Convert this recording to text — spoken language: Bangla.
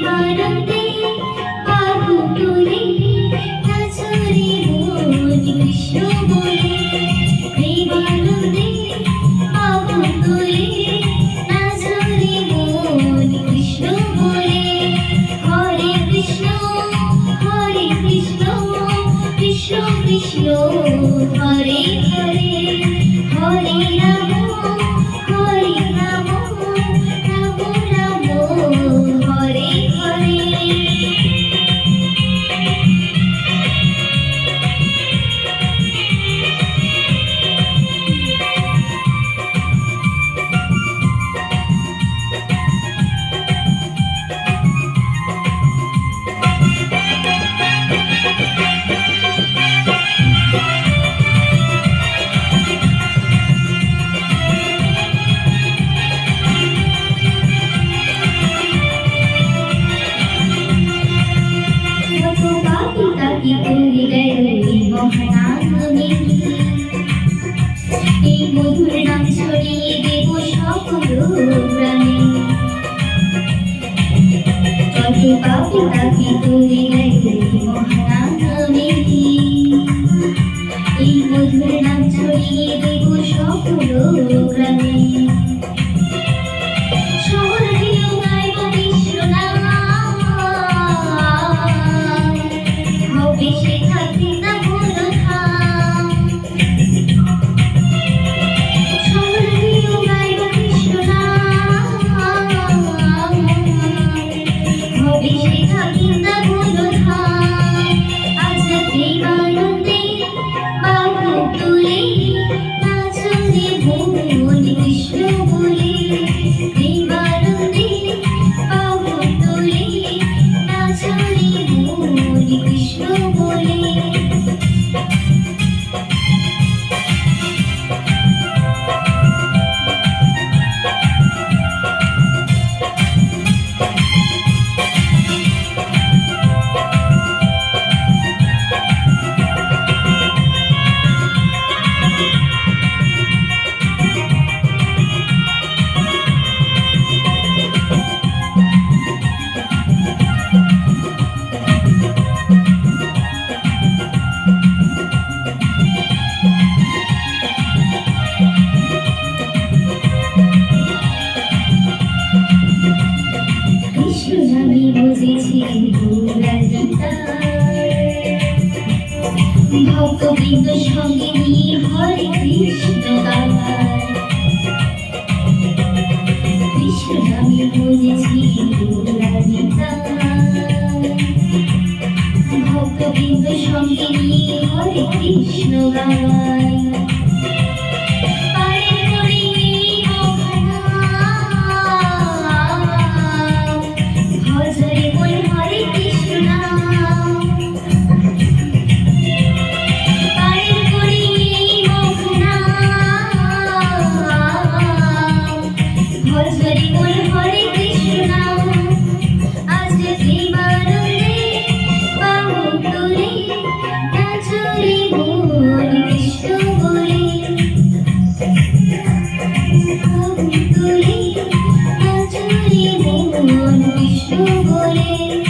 প্রেমানন্দে বাহু তুলে নাচরে মন কৃষ্ণ বলে। প্রেমানন্দে বাহু তুলে নাচরে মন কৃষ্ণ বলে। হরে কৃষ্ণ কৃষ্ণ কৃষ্ণ হরে হরে। হরে রাম রাম রাম হরে হরে। এই মধুর নাম ছড়িয়ে দেব সকল গ্রামে। কত পাপী তাকে তুলে গেল মহানামে। এই মধুর নাম ছড়িয়ে দেব সকল গ্রামে। শহর দিয়েও গাইব কৃষ্ণ নাম, হবে সে থাকতে না কোনো ধাম। শহর দিয়েও গাইব কৃষ্ণ নাম, হবে সে থাকতে না কোনো ধাম। আজ প্রেমানন্দে বাহু তুলে নাচরে মন কৃষ্ণ বলে। প্রেমানন্দে বাহু তুলে নাচরে মন কৃষ্ণ বলে। কৃষ্ণ নামে বুঝেছি ভক্তবৃন্দ সঙ্গে নিয়ে হরে কৃষ্ণ গায়। কৃষ্ণ নামে বুঝেছি ভক্তবৃন্দ সঙ্গে নিয়ে হরে কৃষ্ণ গায়। তুলে নাচরে মন কৃষ্ণ বলে।